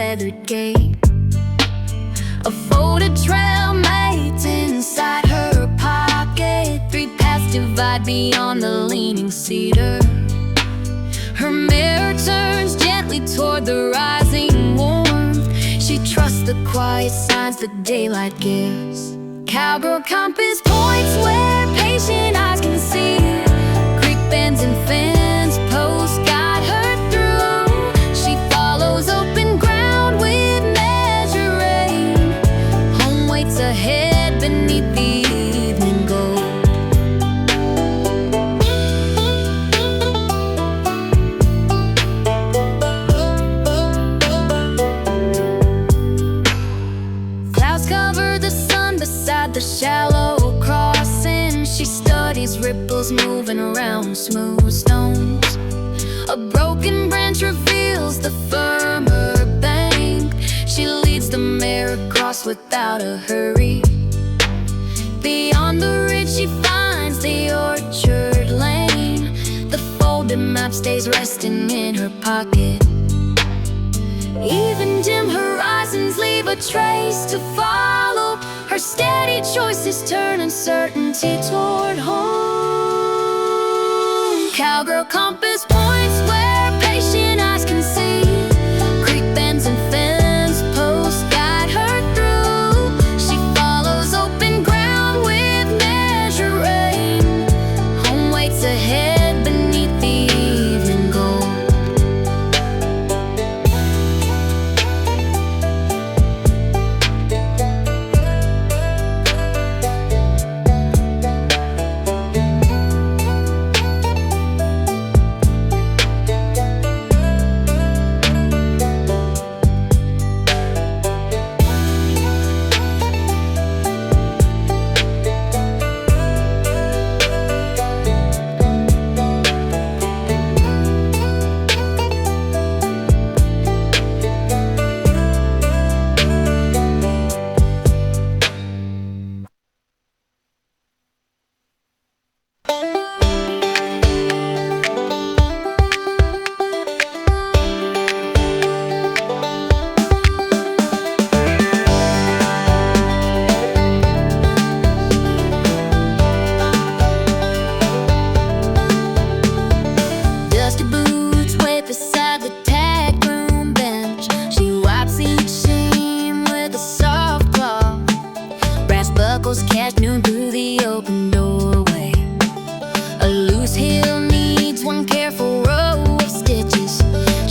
weathered gate. A folded trail mates inside her pocket. 3 paths divide beyond the leaning cedar. Her mirror turns gently toward the rising warmth. She trusts the quiet signs the daylight gives. Cowgirl Compass points where patient eyes can see. Creek bends and fence posts guide her through. She follows open ground with measured rain. Home waits ahead beneath the evening gold. Clouds cover the sun beside the shallow crossing. She studies ripples moving around smooth stones. A broken branch reveals the firmer bank. She leads the mare across without a hurry. Beyond the ridge she finds the orchard lane. The folded map stays resting in her pocket. Even dim horizons leave a trace to follow. Her steady choices turn uncertainty toward home. Cowgirl Compass points where patient eyes can see. Creek bends and fence posts guide her through. She follows open ground with measured rain. Home waits ahead beneath the evening gold. Dusty boots wait beside the tag room bench. She wipes each seam with a soft cloth. Brass buckles cast noon through the open doorway. A loose heel needs one careful row of stitches.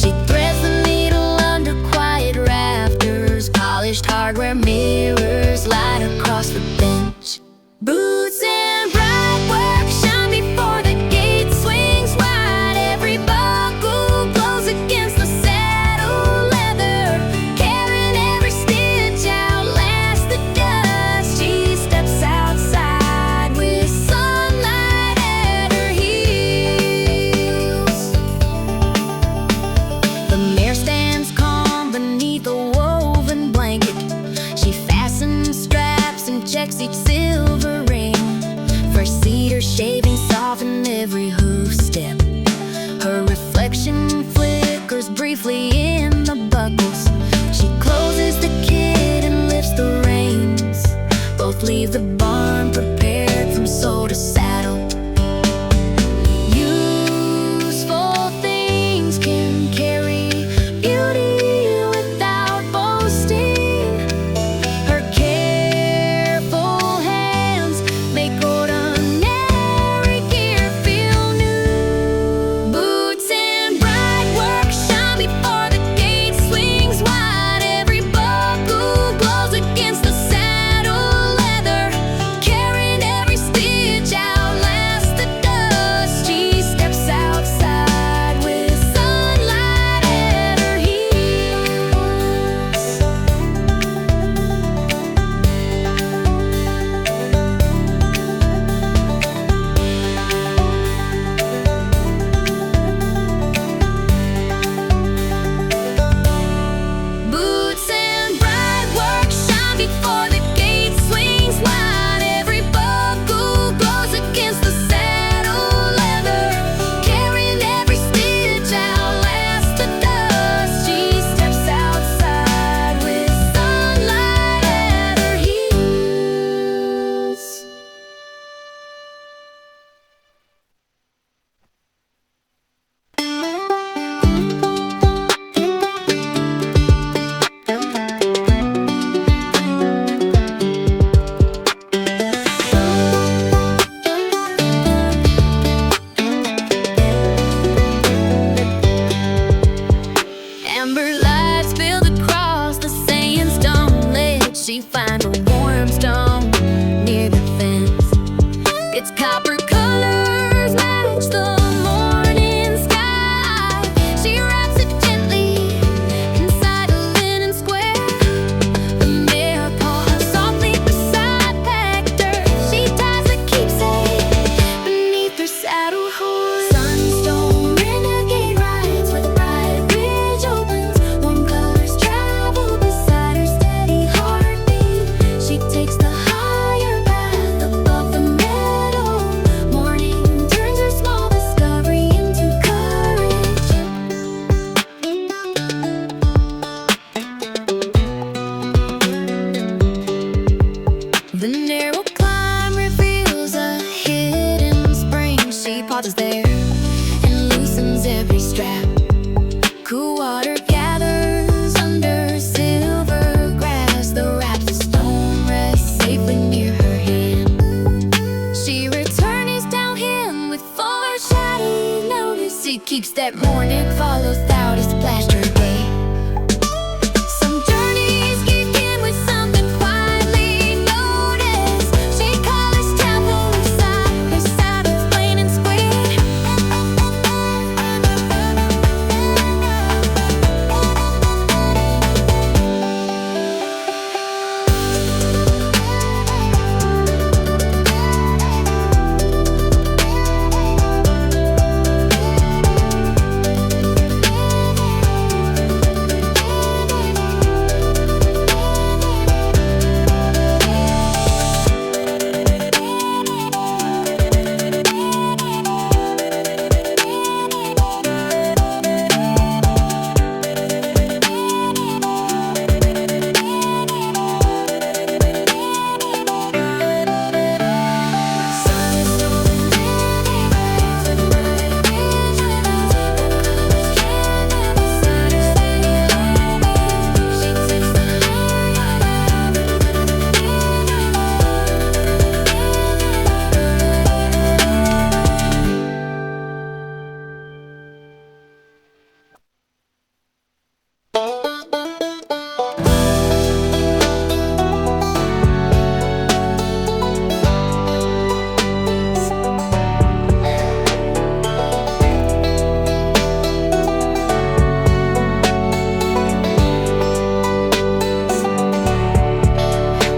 She threads the needle under quiet rafters. Polished hardware mirrors light across the bench. Boots and Brightwork shine before the gate swings wide. Every buckle glows against the saddle leather. Carrying every stitch outlasts the dust. She steps outside with sunlight at her heels. The mare stands calm beneath a woven blanket. She fastens straps and checks each silver ring. Fresh cedar shaving soften every hoof step. Her reflection flickers briefly in the buckles. She closes the kit and lifts the reins. Both leave the barn prepared from sole to saddle. Useful things can carry beauty without boasting. Her careful hands make ordinary gear feel new. Boots and Brightwork shine before the gate swings wide. Every buckle glows against the saddle leather. she finds a warm stone near the fence. Its copper colors match the morning sky. She wraps it gently inside a linen square. The mare paws softly beside packed dirt. She ties a keepsake beneath her saddle horn. Sunstone Renegade rides where the bright bridge opens. Warm colors travel beside her steady heartbeat. She takes the higher path above the meadow. Morning turns her small discovery into courage. The narrow climb reveals a hidden spring. She pauses there and loosens every strap. Cool water gathers under silver grass. The wraps of stone rest safely near her hand. She returns down him with foreshadowed notice. She keeps that morning, follows without a splash her way. Some journeys begin with something quietly noticed. She colors temple beside her saddle, plain and square.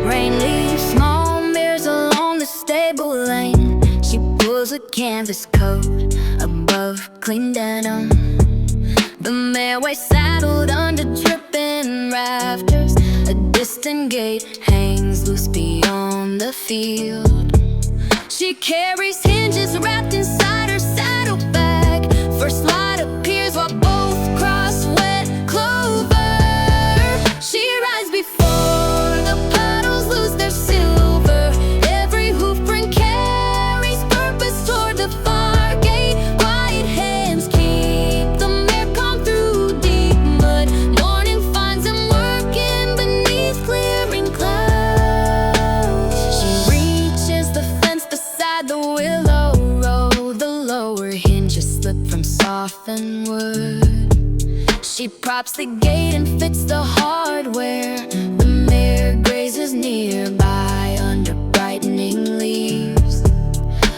Rain leaves small mirrors along the stable lane. She pulls a canvas coat above clean denim. The mare waits saddled under dripping rafters. A distant gate hangs loose beyond the field. She carries hinges wrapped inside her saddlebag. First light appears while both cross wet clover. She rides before the puddles lose their silver. Every hoof print carries purpose toward the far gate. Quiet hands keep the mare calm through deep mud. Morning finds him working beneath clearing clouds. She reaches the fence beside the willow row. The lower hinges slip from softened wood. She props the gate and fits the hardware. The mare grazes nearby under brightening leaves.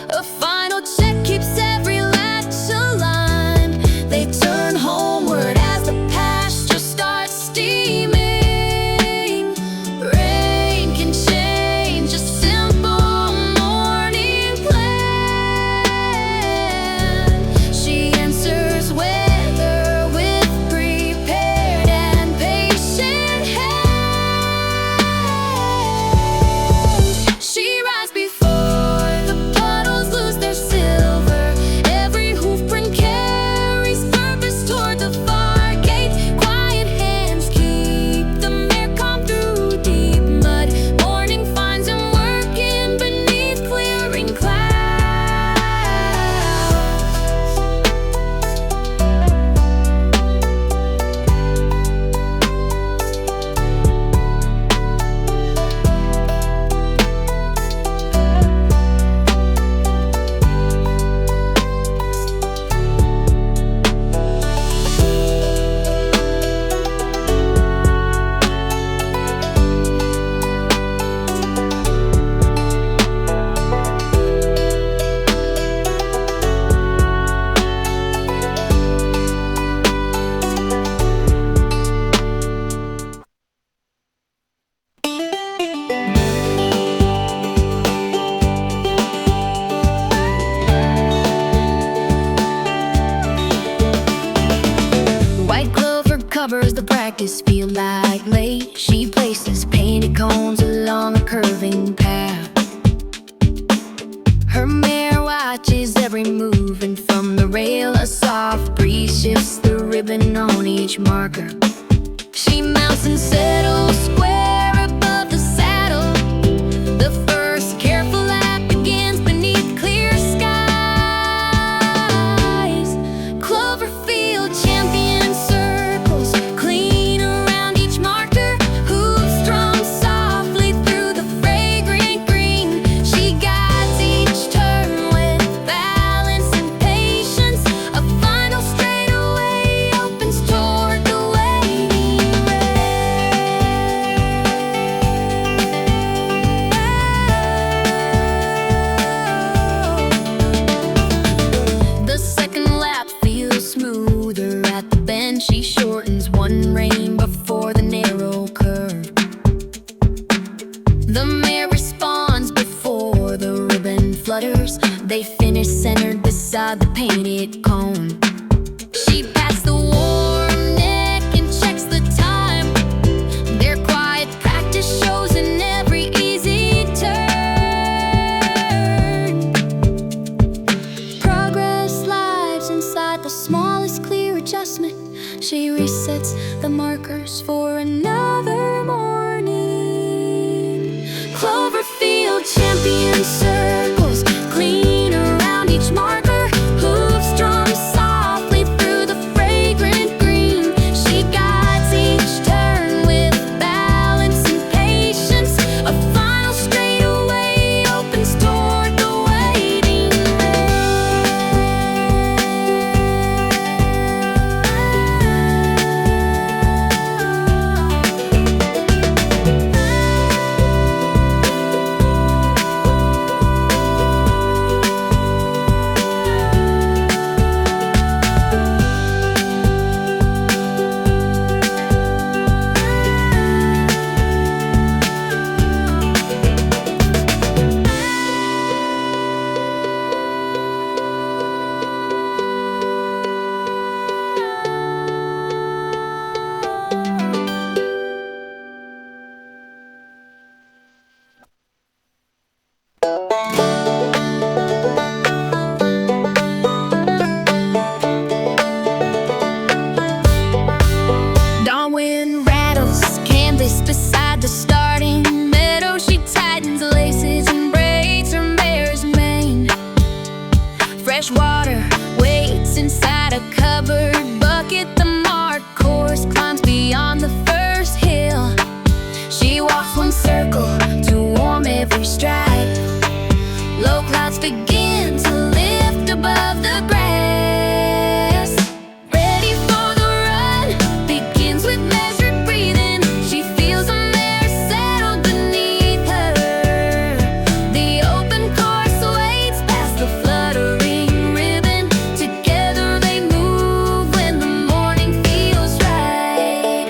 A final check keeps every latch aligned. They turn homeward as the pasture starts steaming. Rain can change a simple morning plan. She answers weather with prepared hours the practice feel like late. She places painted cones along a curving path. Her mare watches every move, and from the rail a soft breeze shifts the ribbon on each marker. She mounts and settles square above the saddle. The first careful lap begins beneath clear skies. Cloverfield champion circles clean around each marker. Hooves drum softly through the fragrant green. She guides each turn with balance and patience. A final straightaway opens toward the waiting rail. The second lap feels smoother at the bend. She shortens one rein before the narrow curve. The mare responds before the ribbon flutters. They finish centered beside the painted cone. She pats the warm neck and checks the time. Their quiet practice shows in every easy turn. Progress lives inside the smallest clear adjustment. She resets the markers for another morning. Cloverfield champion circles clean around each marker. Hooves drum softly through the fragrant green. She guides each turn with balance and patience. A final straightaway opens toward the waiting Dawn wind rattles canvas beside the starting meadow. She tightens laces and braids her mare's mane. Fresh water waits inside a covered bucket. The marked course climbs beyond the first hill. She walks one circle to warm every stride. Low clouds begin to lift above the grass. Ready for the run, begins with measured breathing. She feels a mare settled beneath her. The open course waits past the fluttering ribbon. Together they move when the morning feels right.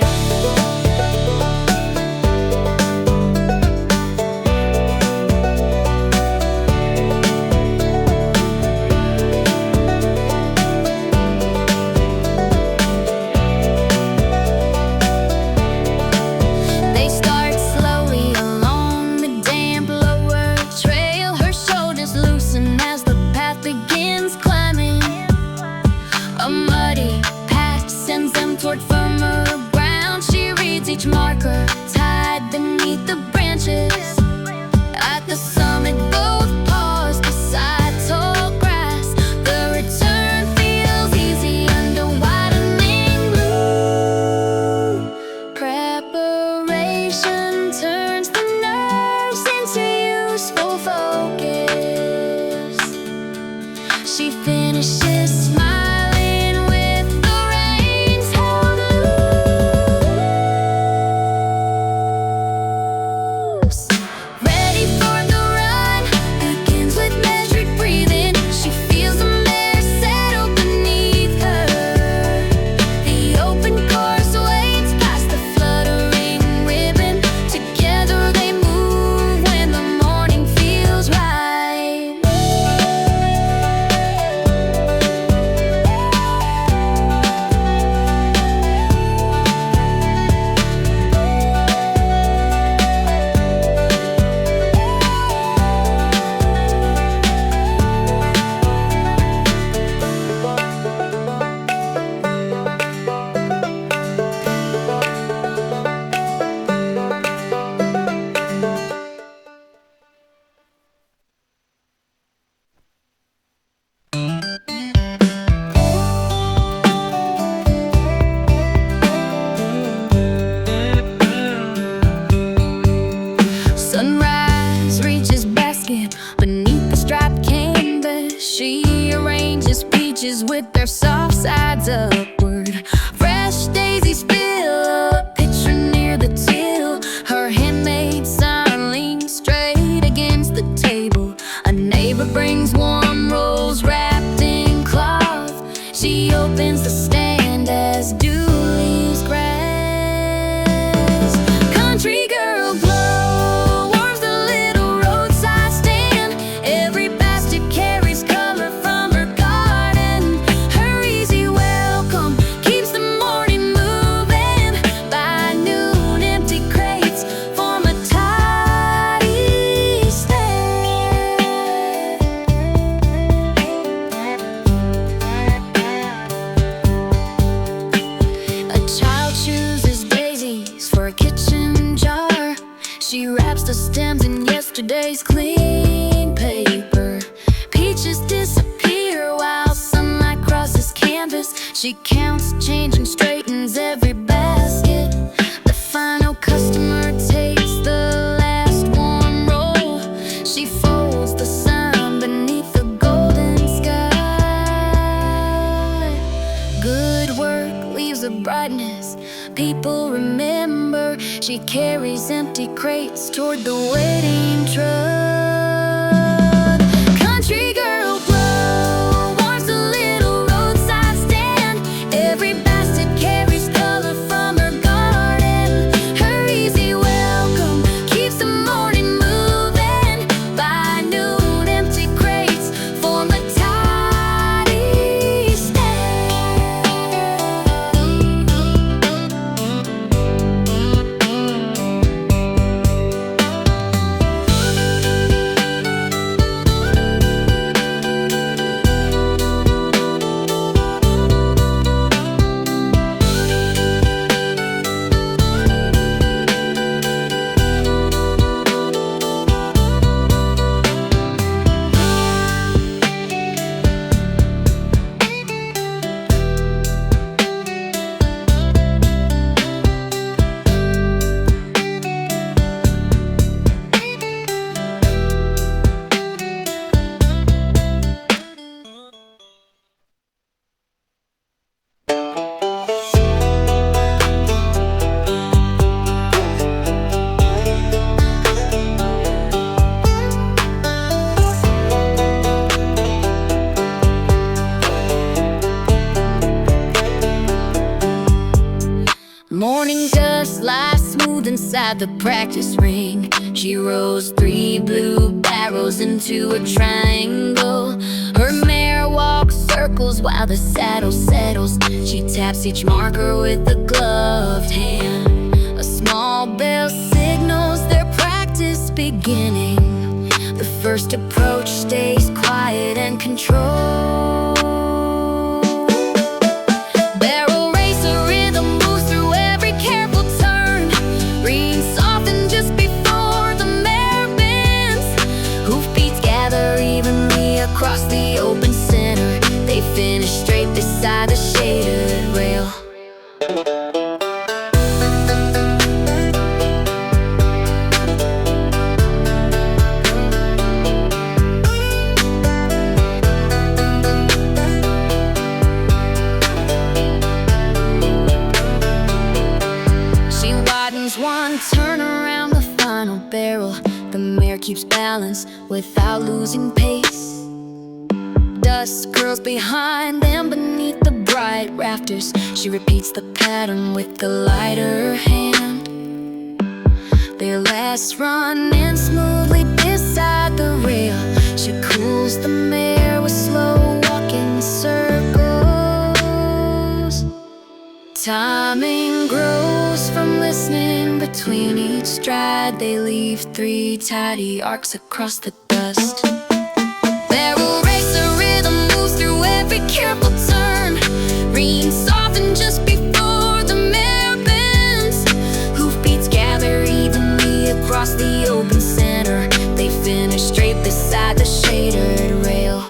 bushes with their soft sides upward. Fresh daisies fill a pitcher near the till. Her handmade sign leans straight against the table. A neighbor brings warm rolls wrapped in cloth. She opens the stand as dew leaves grass. Country girl glow warms the little roadside stand. Every basket carries color from her garden. Her easy welcome keeps the morning moving. By noon, empty crates form a tidy stand. A child chooses daisies for a kitchen jar. She wraps the stems in yesterday's clean paper. Peaches disappear while sunlight crosses canvas. She counts change and straightens every basket. The final customer takes the last warm roll. She folds the sun beneath the golden sky. Good work leaves a brightness people remember. She carries empty crates toward the waiting truck. Country girl glow warms the little roadside stand. Every basket carries color from her garden. Her easy welcome keeps the morning moving. By noon, empty crates form a tidy stand. Morning dust lies smooth inside the practice ring. She rolls 3 blue barrels into a triangle. Her mare walks circles while the saddle settles. She taps each marker with a gloved hand. A small bell signals their practice beginning. The first approach stays quiet and controlled. Barrel racer rhythm moves through every careful turn. Reins soften just before the mare bends. Hoofbeats gather evenly across the open center. They finish straight beside the shaded rail. She widens one turn around the final barrel. The mare keeps balance without losing pace. Dust curls behind them beneath the bright rafters. She repeats the pattern with the lighter hand. Their last run ends smoothly beside the rail. She cools the mare with slow walking circles. Timing grows from listening between each stride. They leave 3 tidy arcs across the dust. Barrel racer rhythm moves through every careful turn. Reins soften just before the mare bends. Hoofbeats gather evenly across the open center. They finish straight beside the shaded rail.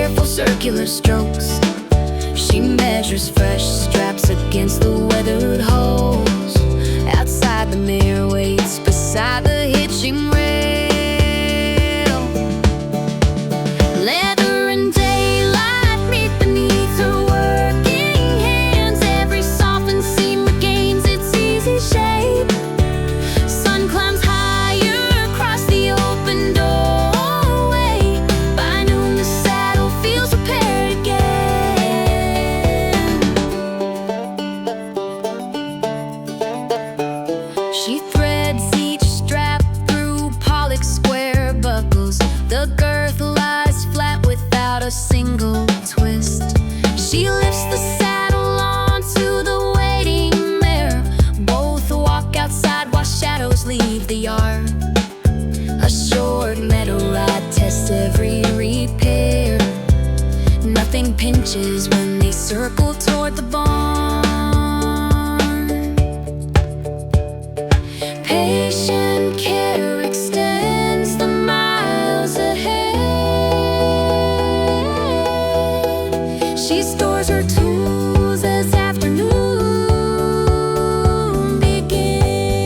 careful circular strokes. She measures fresh straps against the weathered holes. Outside the mirror waits beside the hitching rail. Leather and daylight meet beneath her working hands. Every softened seam regains its easy shape. Sun climbs higher across the open doorway. By noon the saddle feels repaired again. She threads each strap through polished square buckles. The girth lies flat without a single twist. She lifts the saddle onto the waiting mare. Both walk outside while shadows leave the yard. A short meadow ride tests every repair. Nothing pinches when they circle toward the barn. Patient care extends the miles ahead. She stores her tools as afternoon begins.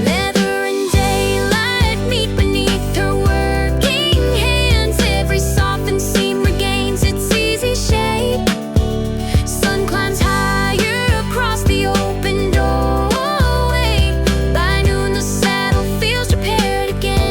Leather and daylight meet beneath her working hands. Every softened seam regains its easy shape. Sun climbs higher across the open doorway. By noon the saddle feels repaired again.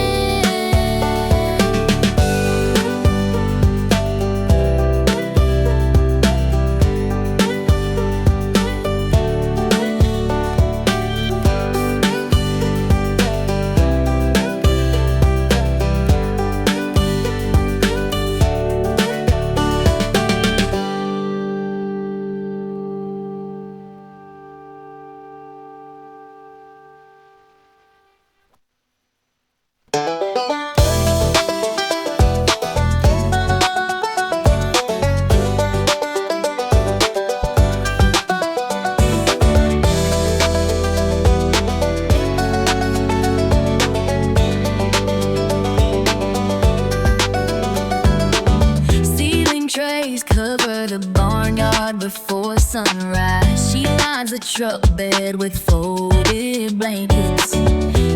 Ceiling trays cover the barnyard before sunrise. She lines the truck bed with folded blankets.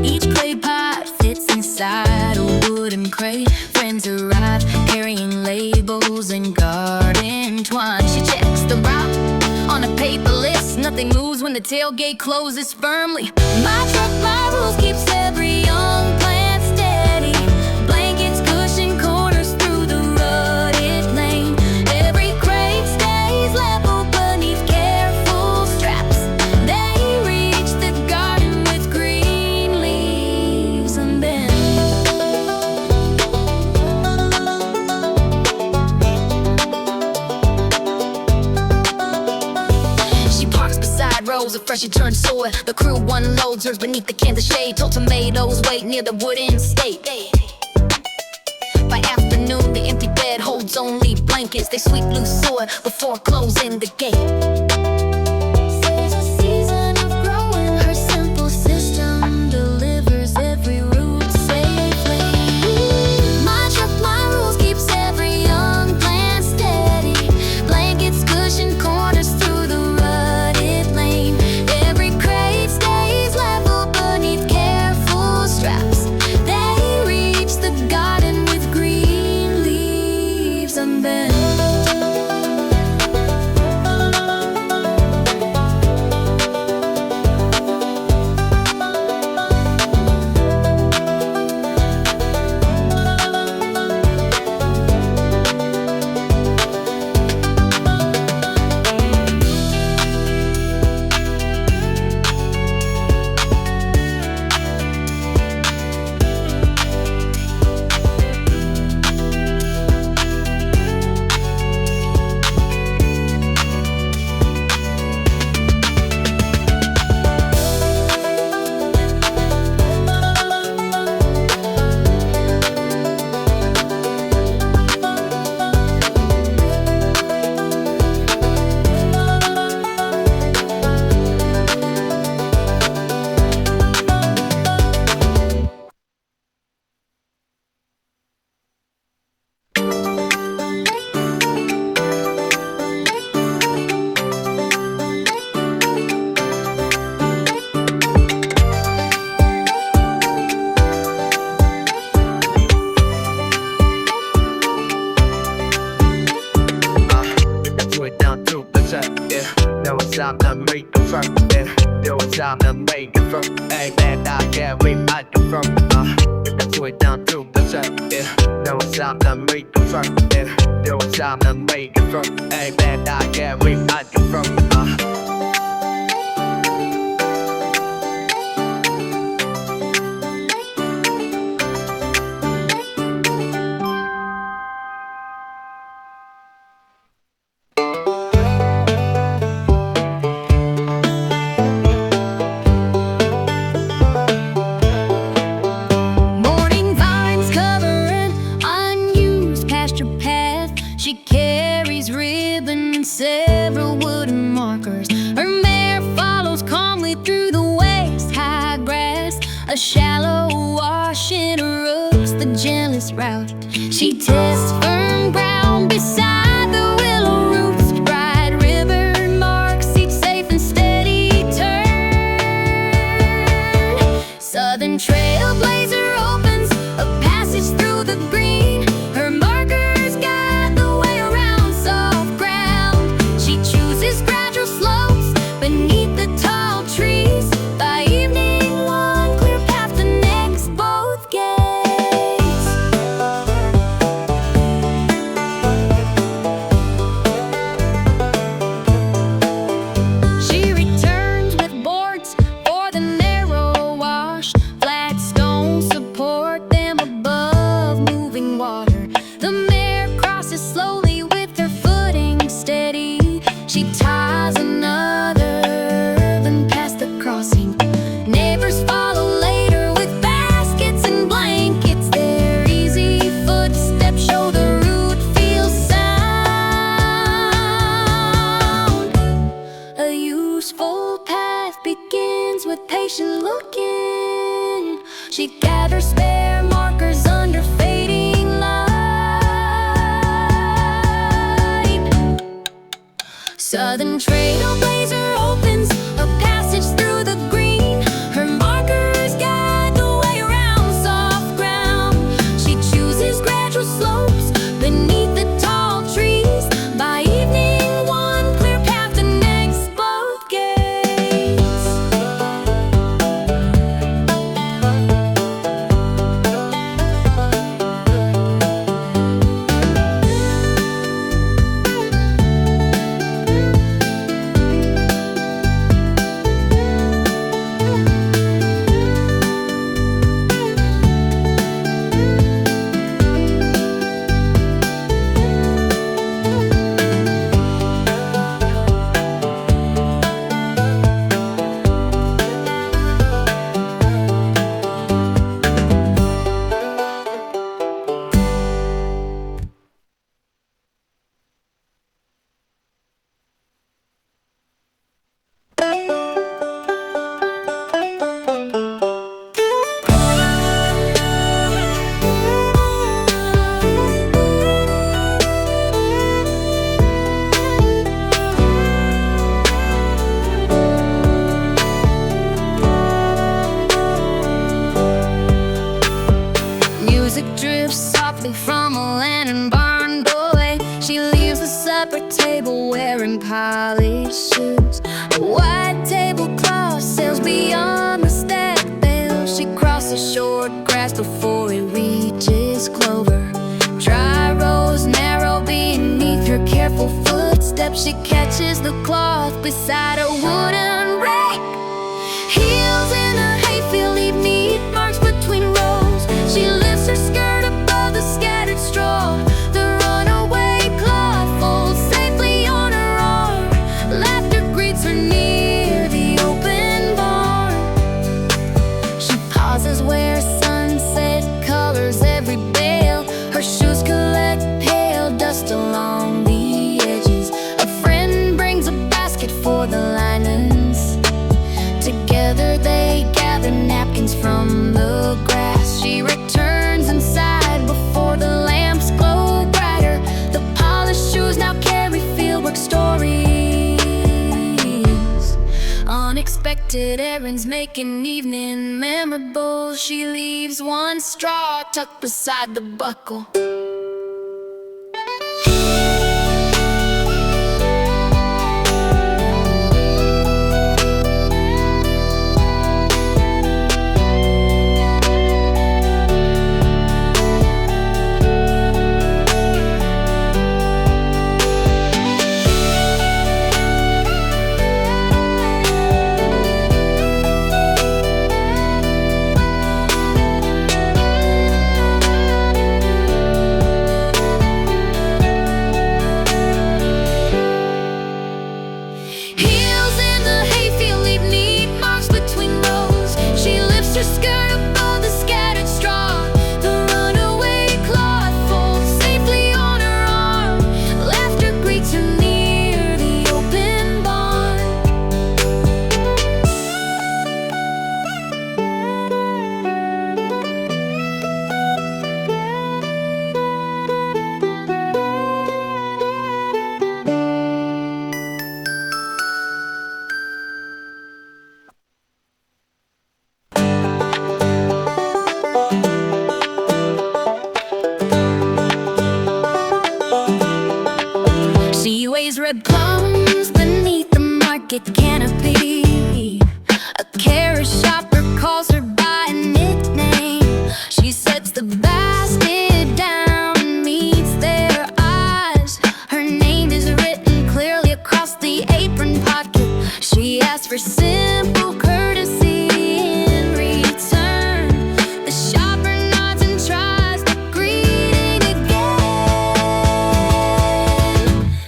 Each clay pot fits inside a wooden crate. Friends arrive carrying labels and garden twine. She checks the route on a paper list. Nothing moves when the tailgate closes firmly. My truck, my rules, keeps every young plant steady. Blankets, cushion corners through the rutted lane. Every crate stays level beneath careful straps. They reach the garden with green leaves and bends. She parks beside rows of freshly turned soil. The crew unloads hers beneath the canvas shade. Till tomatoes wait near the wooden stake. By afternoon, the empty bed holds only blankets. They sweep loose soil before closing the gate. Saves a season of growing. Her simple system delivers every root safely. My truck, my rules, keeps every young plant steady. Blankets, cushion corners through the rutted lane. Every crate stays level beneath careful straps. They reach the garden with green leaves and bends. circuit. Điều sao nằm mây cái front. Hey man, I can't wait, I do from. That's way down to the circuit. Điều sao nằm mây cái circuit. Điều sao nằm mây cái front. Hey man, I can't wait, I do from. Several wooden markers. Her mare follows calmly through the waist-high grass. A shallow wash interrupts the gentlest route. She tests firm ground beside the willow roots. Bright river marks each safe and steady turn. Southern Trailblazer opens a passage through the green. Her markers guide the way around soft ground. She chooses gradual slopes beneath the tall trees. By evening, one clear path connects both gates. She returns with boards for the narrow wash. Flat stones support them above moving water. The mare crosses slowly with her footing steady. She ties another, then past the crossing. Neighbors follow later with baskets and blankets. Their easy footsteps show the route feels sound. A useful path begins with patient looking. She gathers spare markers under fading light. Southern Trailblazer opens a passage through the green. Her markers guide the way around soft ground. She chooses gradual slopes beneath the tall trees. By evening, one clear path connects both gates. Music drifts softly from a lantern barn doorway. She leaves the supper table wearing polished shoes. A white tablecloth sails beyond the stack bale. She crosses short grass before it reaches clover. Dry rows narrow beneath her careful footsteps. She catches the cloth beside a wooden rake. Heels in a hayfield leave neat marks between rows. She lifts her skirt above the scattered straw. The runaway cloth folds safely on her arm. Laughter greets her near the open barn. She pauses where sunset colors every bale. Her shoes collect pale dust along the edges. A friend brings a basket for the linens. Together they gather napkins from the grass. She returns inside before the lamps glow brighter. The polished shoes now carry fieldwork stories. Unexpected errands make an evening memorable. She leaves one straw tucked beside the buckle. Market canopy. A carrot shopper calls her by a nickname. She sets the basket down and meets their eyes. Her name is written clearly across the apron pocket. She asks for simple courtesy in return. The shopper nods and tries the greeting again.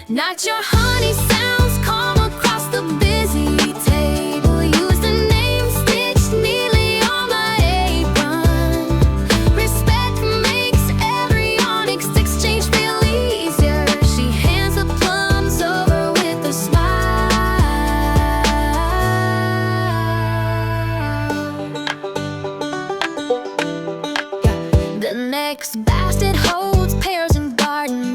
Not your honey sounds calm across the busy table. Use the name stitched neatly on my apron. Respect makes every onyx exchange feel easier. She hands the plums over with a smile. The next basket holds pears and gardening.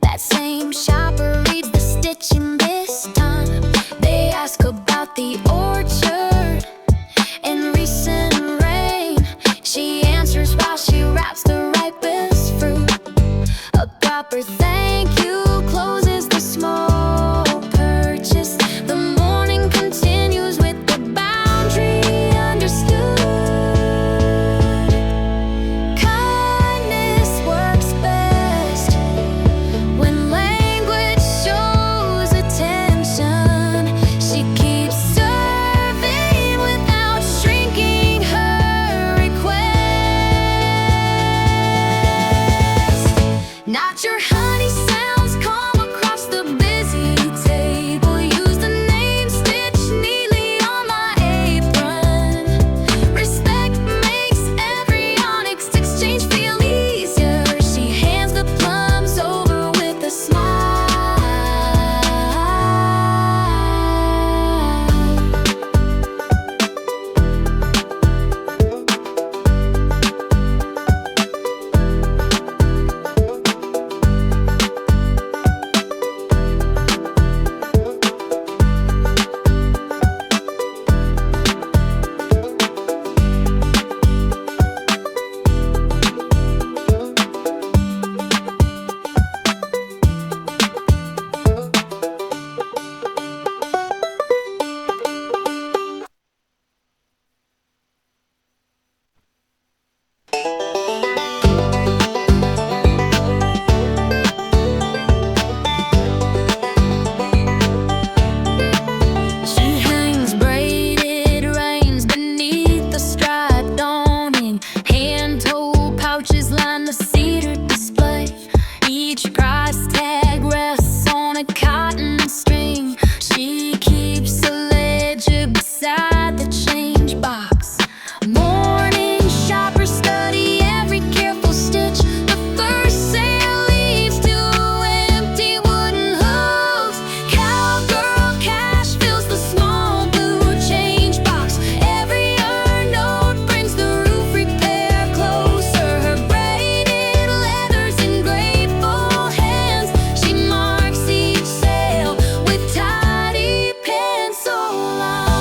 That same shopper reads the stitching this time. They ask about the orchard and recent rain. She answers while she wraps the ripest fruit. A proper thank you closes the small purchase. The morning continues with the boundary understood. Kindness works best when language shows attention. She keeps serving without shrinking her request. Not your honey sounds calm across the busy table. Use the name stitched neatly on my apron. Respect makes every onyx exchange feel easier. She hands the plums over with a smile. She hangs braided reins beneath the striped awning. Hand-told pouches line the cedar display. Each price tag rests on a cotton string. She keeps a ledger beside the change box. Morning shoppers study every careful stitch. The first sale leads to empty wooden hooks. Cowgirl Cash fills the small blue change box. Every earned note brings the roof repair closer. Her braided leathers in grateful hands. She marks each sale with tidy pencil lines.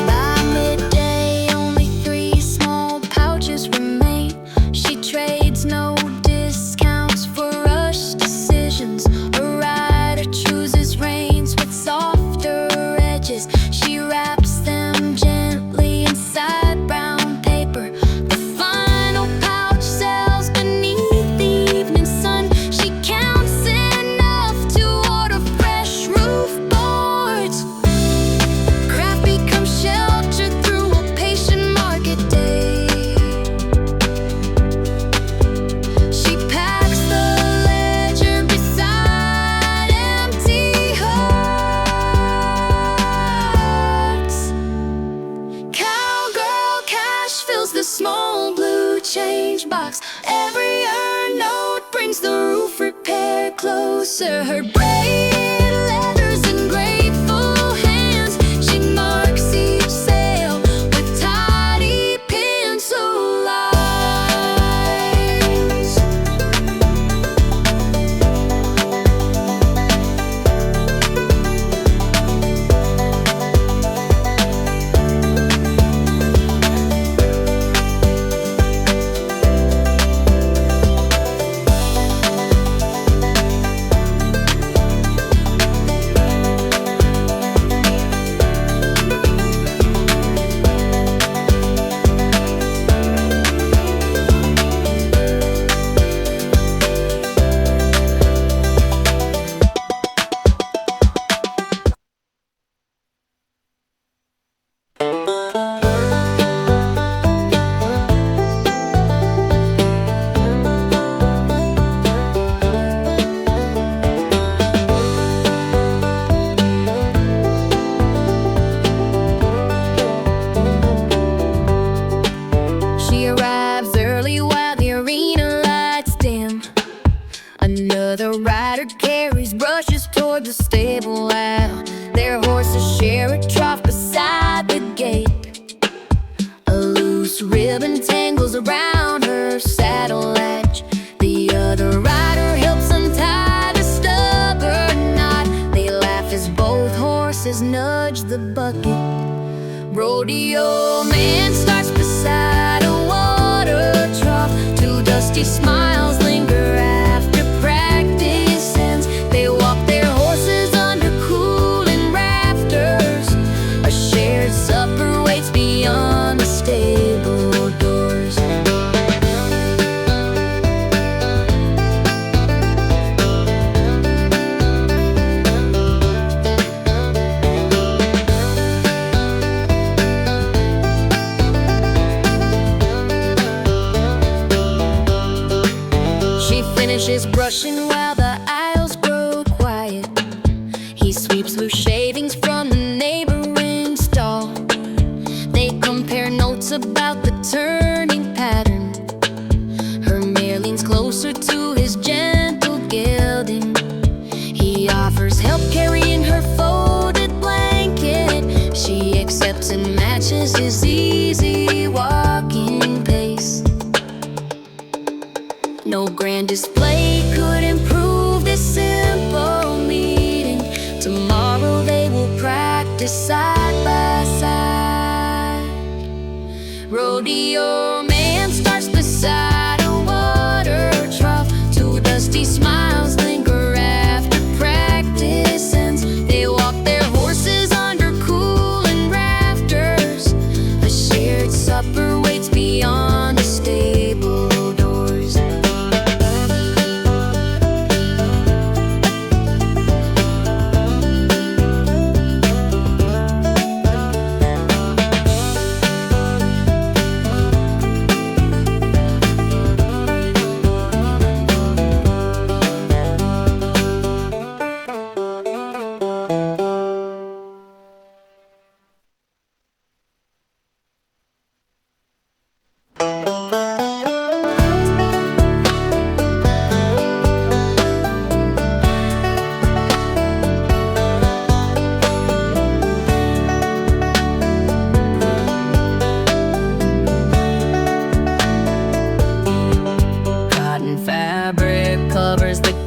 By midday, only 3 small pouches remain. She trades no discounts for rush decisions. A rider chooses reins with softer edges. She wraps them gently inside brown paper. The final pouch sells beneath the evening sun. She counts enough to order fresh roof boards. Craft becomes shelter through a patient market day. She packs the ledger beside empty hearts. Cowgirl Cash fills the small blue change box. Every earned note brings the roof repair closer. Her braided leathers in grateful hands. She marks each sale with tidy pencil lines. while their horses share a trough beside the gate. A loose ribbon tangles around her saddle latch. The other rider helps untie the stubborn knot. They laugh as both horses nudge the bucket. Rodeo man starts beside a water trough. Two dusty smiles linger after practice ends. They walk their horses under cooling rafters. A shared supper waits beyond the stable doors. Finishes brushing while the aisles grow quiet. He sweeps loose shavings from the neighboring stall. They compare notes about the turning pattern. Her mare leans closer to his gentle gelding. He offers help carrying her folded blanket. She accepts and matches his easy walking pace. No grand display could improve this simple meeting. Tomorrow they will practice side by side. Rodeo man starts beside a water trough. Two dusty smiles linger after practice ends. They walk their horses under cooling rafters. A shared supper waits beyond the stable doors.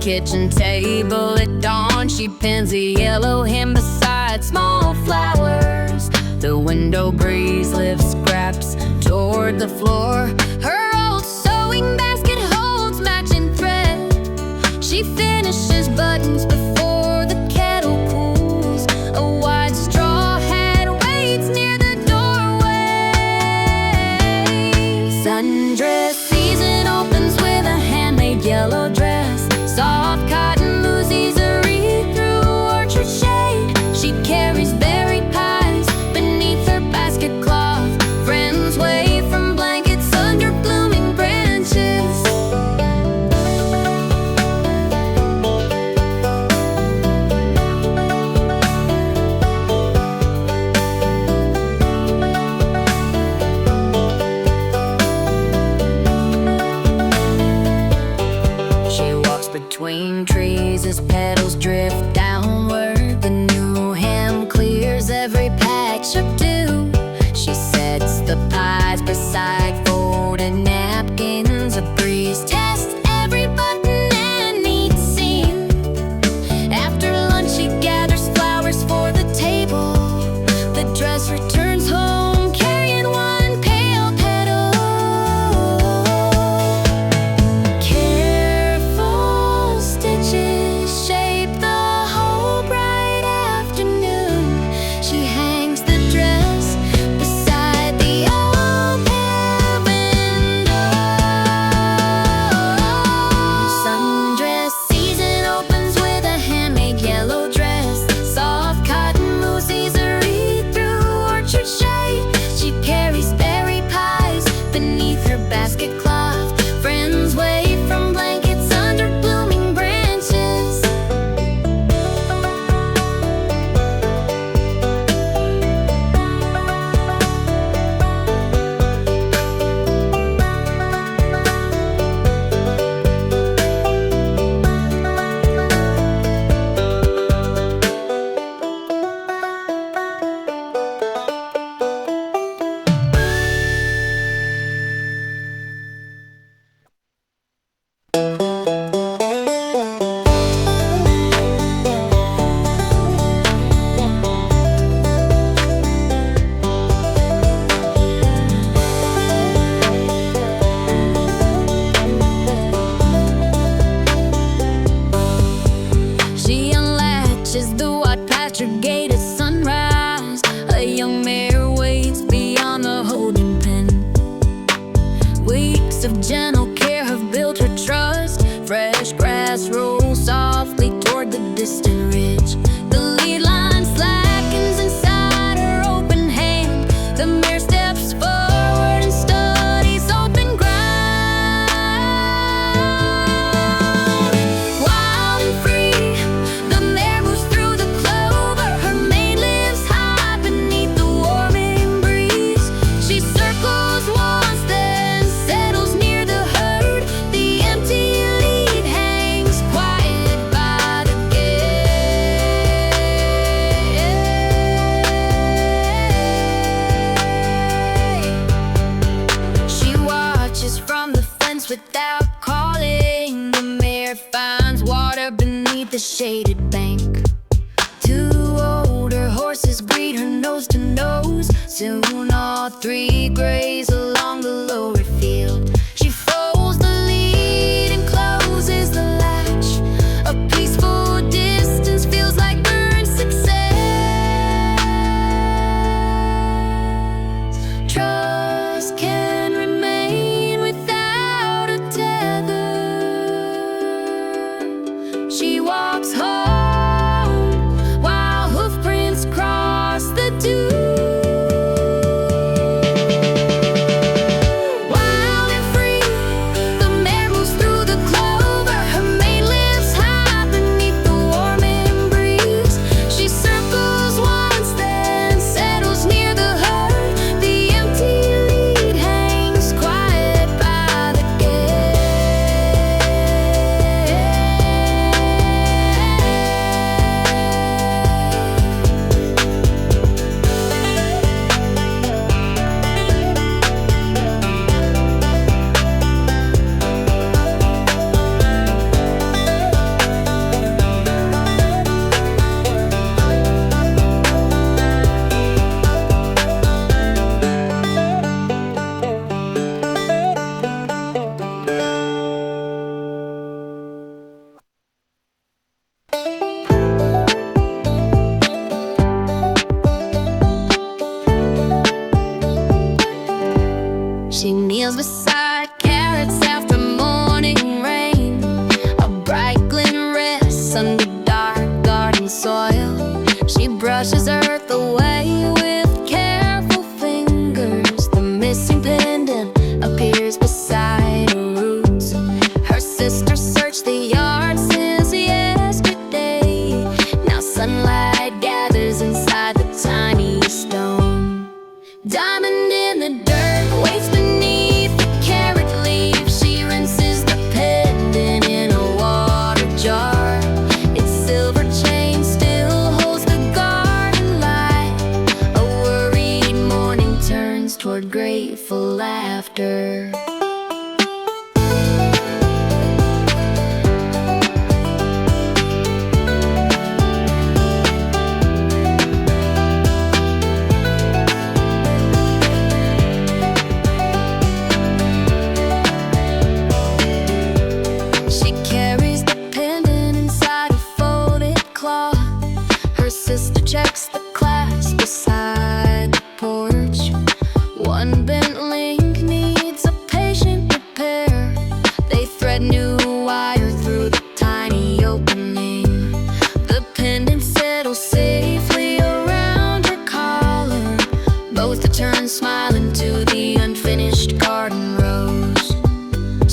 Kitchen table at dawn, she pins a yellow hem beside small flowers. The window breeze lifts scraps toward the floor. Her old sewing basket holds matching thread. She finishes buttons before the kettle cools. A wide straw hat waits near the doorway. Sundress season opens with a handmade yellow dress. Soft cotton moosies a read through orchard shade. She carries berry pies beneath her basket cloth. Friends wave from blankets gate at sunrise. A young mare waits beyond the holding pen. Weeks of gentle care have built her trust. Fresh grass rolls softly toward the distant ridge. The lead line slackens inside her open hand. The mare steps forward and studies open ground. Wild and free, the mare moves through the clover. Her mane lives high beneath the warming breeze. She circles once, then settles near the herd. The empty lead hangs quiet by the gate. She watches from the fence without calling. The mare finds water beneath the shaded bank. Two older horses greet her nose to nose. Soon all three graze along the lower field. She folds the lead and closes the latch. A peaceful distance feels like earned success. Trust can remain without a tether. She walks home while hoofprints cross the dew. Wild and free, the mare moves through the clover. Her mane lives high beneath the warming breeze. She circles once, then settles near the herd. The empty lead hangs quiet by the She kneels beside carrots after morning rain. A bright glint rests under dark garden soil. She brushes earth away with careful fingers. The missing pendant appears beside her roots. Her sister searched the yard since yesterday. Now sunlight gathers inside the tiny stone. Diamond in the dirt waits beneath the carrot leaf. She rinses the pendant in a water jar. Its silver chain still holds the garden light. A worried morning turns toward grateful laughter. She carries the pendant inside a folded cloth. Her sister checks the clasp beside the porch. One bent link needs a patient repair. They thread new wire through the tiny opening. The pendant settles safely around her collar. Both return smiling to the unfinished garden rose.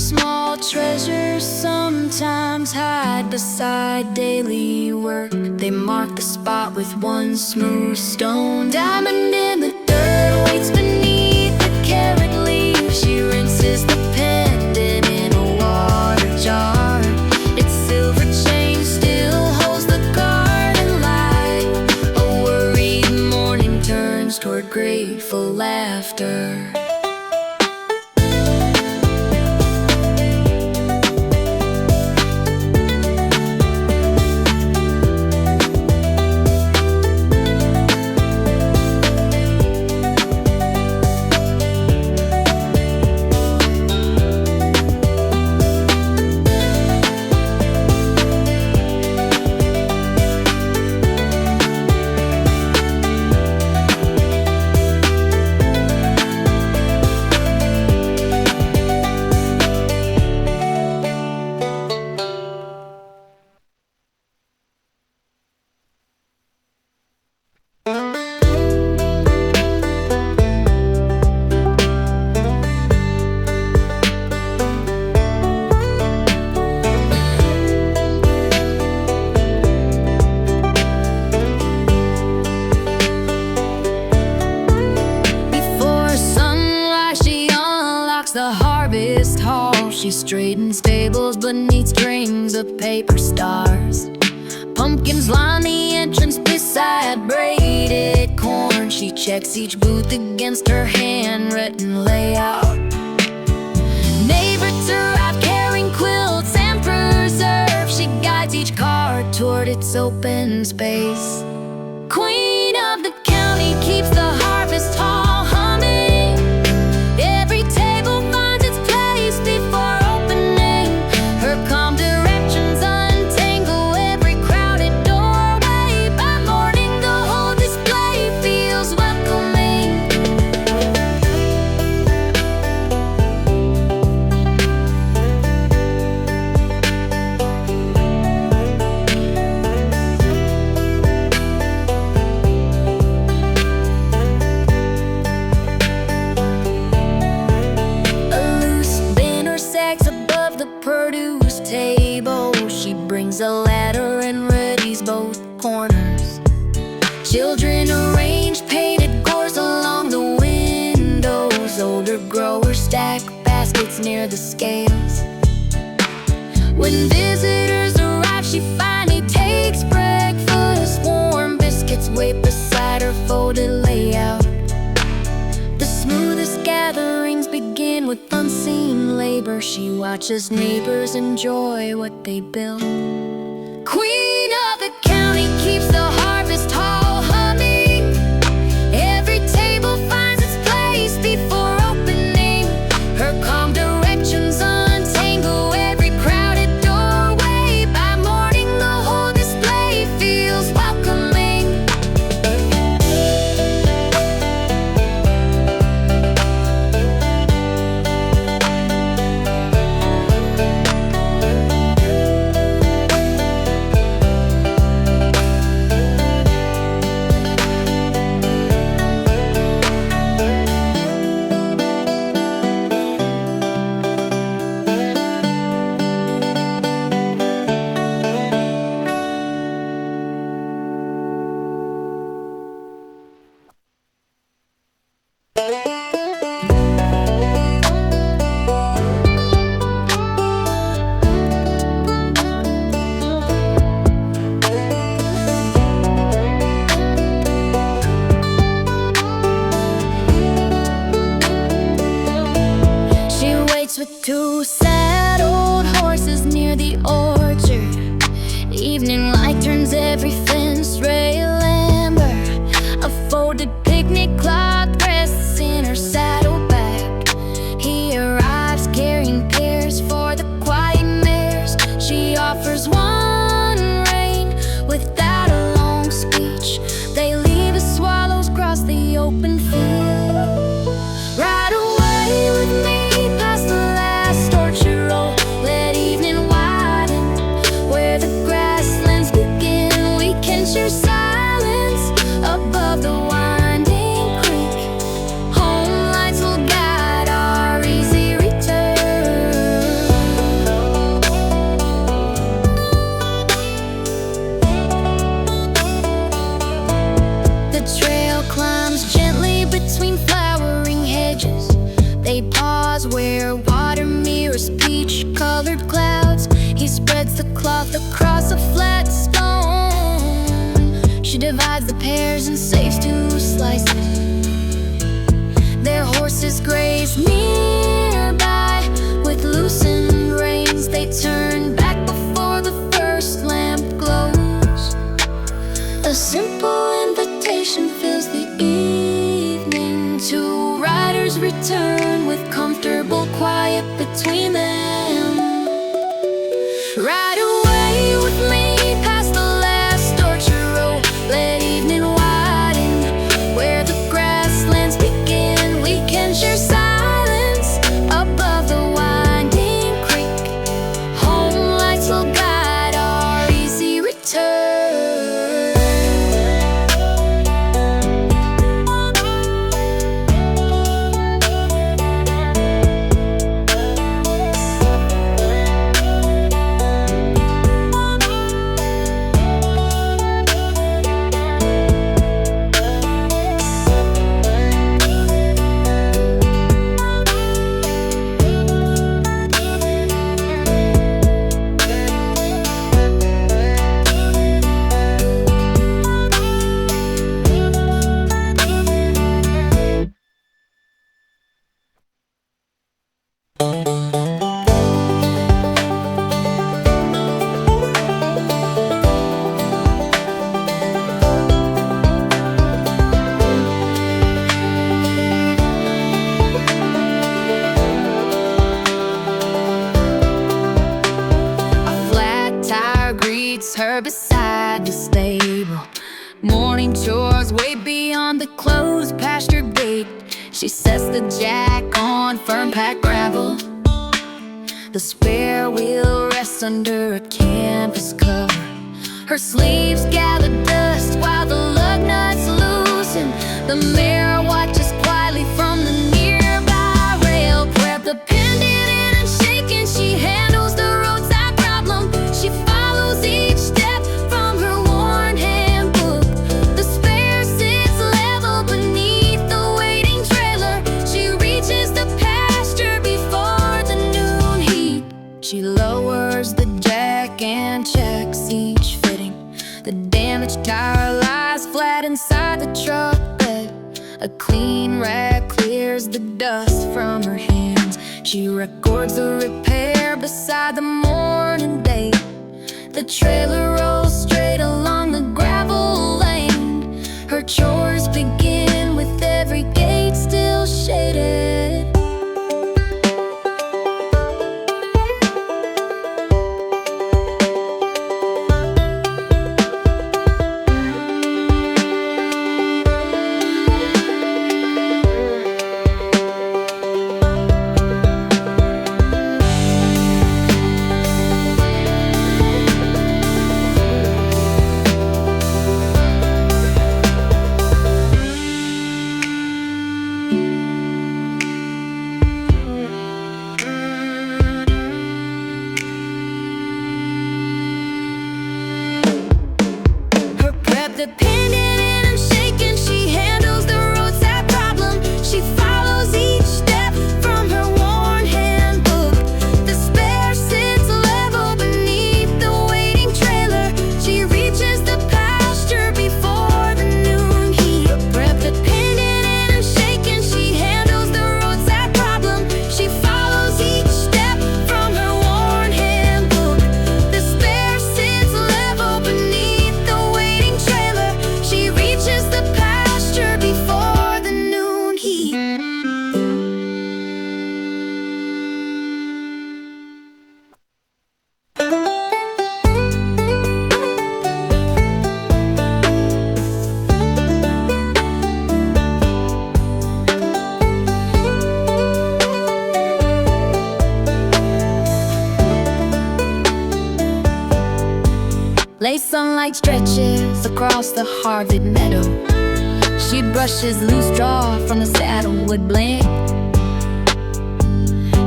Small treasures sometimes hide beside daily work. They mark the spot with one smooth stone. Diamond in the dirt waits beneath the carrot leaf. She rinses the pendant in a water jar. Its silver chain still holds the garden light. A worried morning turns toward grateful laughter. She straightens stables beneath strings of paper stars. Pumpkins line the entrance beside braided corn. She checks each booth against her handwritten layout. Neighbors arrive carrying quilts and preserves. She guides each cart toward its open space. Queen of the county keeps the harvest hall humming. Every table finds its place before opening. Her calm directions untangle every crowded doorway. By morning the whole display feels welcoming. Produce table. She brings a ladder and readies both corners. Children arrange painted gores along the windows. Older growers stack baskets near the scales. When visitors arrive, she finally takes breakfast. Warm biscuits wait beside her folded layout. The smoothest gatherings begin with unseen labor. She watches neighbors enjoy what they build. Queen of the county keeps the harvest hall humming. Every table finds its place before opening. Her calm directions untangle every crowded doorway. By morning the whole display feels welcoming. With two saddled horses near the orchard. Evening light turns every fence rail amber. A folded picnic cloth rests in her saddlbag. He arrives carrying pears for the quiet mares. She offers one rein without a long speech. They leave as swallows cross the open field. Ride away with me. Silence above the winding creek. Home lights will guide our easy return. The trail climbs gently between flowering hedges. They pause where water mirrors peach-colored clouds. He spreads the cloth across a flat stone. She divides the pears and saves 2 slices. Their horses graze nearby. With loosened reins they turn back before the first lamp glows. A simple invitation fills the evening. 2 riders return with comfortable quiet between them. Ride away with me past the last orchard row. Let evening widen where the grasslands begin. We can share silence above the winding creek. Home lights will guide our easy return. the closed pasture gate. She sets the jack on firm packed gravel. The spare wheel rests under a canvas cover. Her sleeves gather dust while the lug nuts loosen. The mare watches quietly from the nearby rail. Grab the pendant in Unshaken, she handles the roadside problem. She follows each step from her worn handbook. The spare sits level beneath the waiting trailer. She reaches the pasture before the noon heat. She lowers the jack and checks each fitting. The damaged tire lies flat inside the truck bed. A clean rag clears the dust from her hands. She records the repair beside the morning date. The trailer rolls straight along the gravel lane. Her chores begin with every gate still shaded. The pendant in Unshaken, she handles the roadside problem. She follows each step from her worn handbook. The spare sits level beneath the waiting trailer. She reaches the pasture before the noon heat. Grab the pendant in Unshaken, she handles the roadside problem. She follows each step from her worn handbook. The spare sits level beneath the waiting trailer. She reaches the pasture before the noon heat. Late sunlight stretches across the harvest meadow. She brushes loose straw from the saddlewood blade.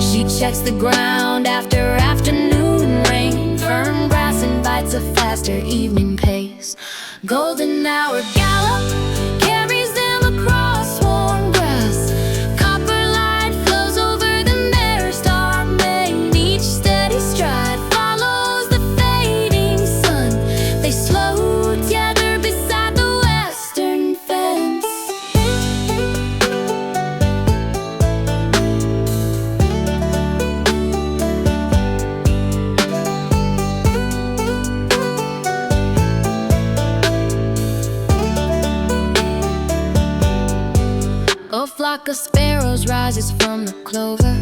She checks the ground after afternoon rain. Firm grass invites a faster evening pace. Golden hour gallop carries them across warm grass. Copper light flows over the mare's star mane. Each steady stride follows the fading sun. They slow together beside the western fence. A flock of sparrows rises from the clover.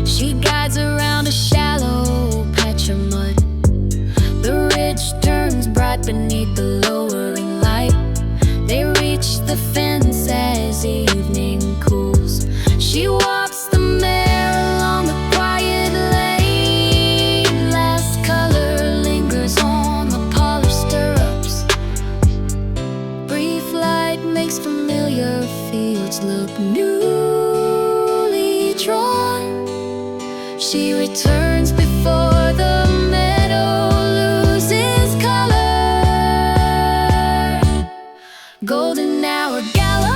She guides around a shallow patch of mud. The ridge turns bright beneath the lowering light. They reach the fence as evening cools. She walks the mare along the quiet lane. Last color lingers on the polished stirrups. Brief light makes familiar fields look newly drawn. She returns before the meadow loses color. Golden hour gallop